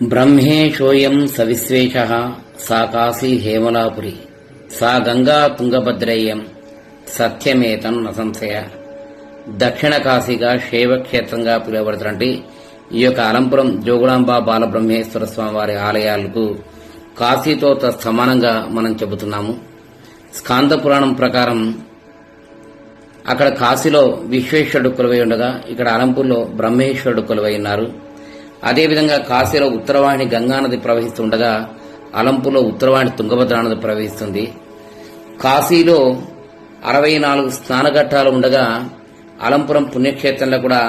బ్రహ్మేశోయం సవిశ్వేశః సా కాశీ హేమలాపురి సా గంగా తుంగభద్రేయం సత్యమేతం నసంశయ. దక్షిణ కాశీగా శైవక్షేత్రంగా పిలువబడుతున్నటువంటి ఈ యొక్క అలంపురం జోగులాంబ బాలబ్రహ్మేశ్వర స్వామి వారి ఆలయాలకు కాశీతో సమానంగా మనం చెబుతున్నాము. స్కాంద పురాణం ప్రకారం అక్కడ కాశీలో విశ్వేశ్వరుడు కొలువై ఉండగా ఇక్కడ అలంపూర్లో బ్రహ్మేశ్వరుడు కొలువై ఉన్నారు. అదేవిధంగా కాశీలో ఉత్తరవాహిని గంగానది ప్రవహిస్తుండగా అలంపూర్లో ఉత్తరవాహిని తుంగభద్ర నది ప్రవహిస్తుంది. కాశీలో 64 స్నానఘట్టాలు ఉండగా అలంపురం పుణ్యక్షేత్రంలో కూడా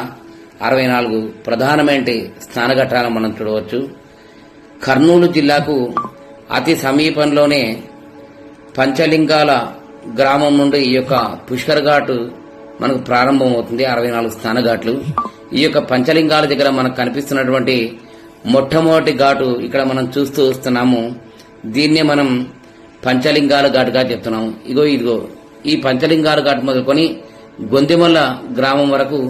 64 ప్రధానమైన స్నానఘట్టాలను మనం చూడవచ్చు. కర్నూలు జిల్లాకు అతి సమీపంలోనే పంచలింగాల గ్రామం నుండి ఈ యొక్క పుష్కర్ ఘాట్ మనకు ప్రారంభమవుతుంది. 64 స్నానఘాట్లు. ఈ యొక్క పంచలింగాల దగ్గర మనకు కనిపిస్తున్నటువంటి మొట్టమొదటి ఘాటు ఇక్కడ మనం చూస్తూ వస్తున్నాము. దీన్నే మనం పంచలింగాల ఘాటుగా చెప్తున్నాము. ఇదిగో ఈ పంచలింగాల ఘాటు మొదలుకొని గొంతిమల్ల గ్రామం వరకు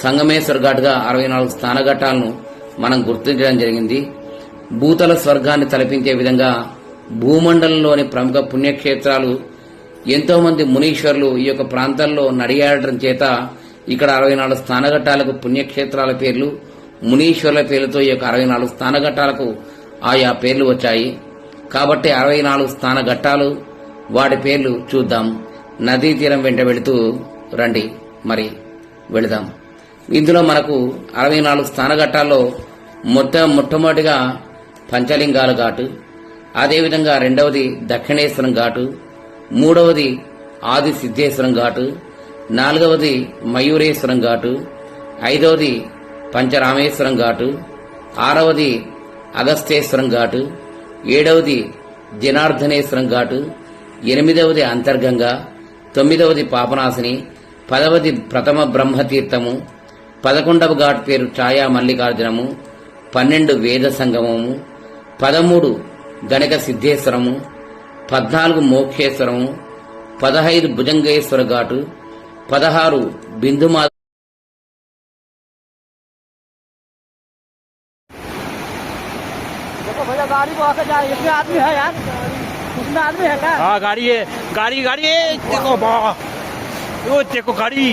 సంగమేశ్వర ఘాటుగా 64 స్నానఘట్టాలను మనం గుర్తించడం జరిగింది. భూతల స్వర్గాన్ని తలపించే విధంగా భూమండలంలోని ప్రముఖ పుణ్యక్షేత్రాలు ఎంతో మంది మునీశ్వరులు ఈ యొక్క ప్రాంతాల్లో నడియాడటం చేత ఇక్కడ 64 స్నానఘట్టాలకు పుణ్యక్షేత్రాల పేర్లు, మునీశ్వరుల పేర్లతో ఈ యొక్క 64 స్నానఘట్టాలకు ఆయా పేర్లు వచ్చాయి. కాబట్టి 64 స్నానఘట్టాలు వాటి పేర్లు చూద్దాం. నదీ తీరం వెంట వెళుతూ రండి, మరి వెళదాం. ఇందులో మనకు 64 స్నానఘట్టాల్లో మొట్టమొదటిగా పంచలింగాల ఘాటు, అదేవిధంగా రెండవది దక్షిణేశ్వరం ఘాటు, మూడవది ఆది సిద్ధేశ్వరం ఘాటు, నాలుగవది మయూరేశ్వరం ఘాటు, ఐదవది పంచరామేశ్వరం ఘాటు, ఆరవది అగస్తేశ్వరం ఘాటు, ఏడవది జనార్దనేశ్వరం ఘాటు, ఎనిమిదవది అంతర్గంగా, తొమ్మిదవది పాపనాశిని, 10వది ప్రథమ బ్రహ్మతీర్థము, 11వ ఘాటు పేరు ఛాయా మల్లికార్జునము, 12 వేద సంగమము, 13 గణక సిద్ధేశ్వరము, 14 మోక్షేశ్వరము, 15 భుజంగేశ్వర ఘాటు, 16 బిందుమా. देखो भैया गाड़ी को आकर जा रही है, इसमें आदमी है यार, उसमें आदमी है क्या? हाँ गाड़ी है, गाड़ी देखो वो देखो गाड़ी,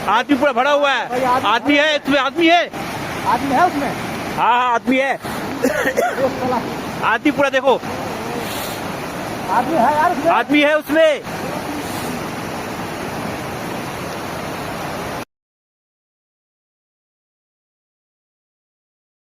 आदमी पूरा भरा हुआ है, आदमी है इसमें, आदमी है उसमें। हाँ आदमी है आदमी पूरा देखो, आदमी है यार उसमें। आदमी है उसमें।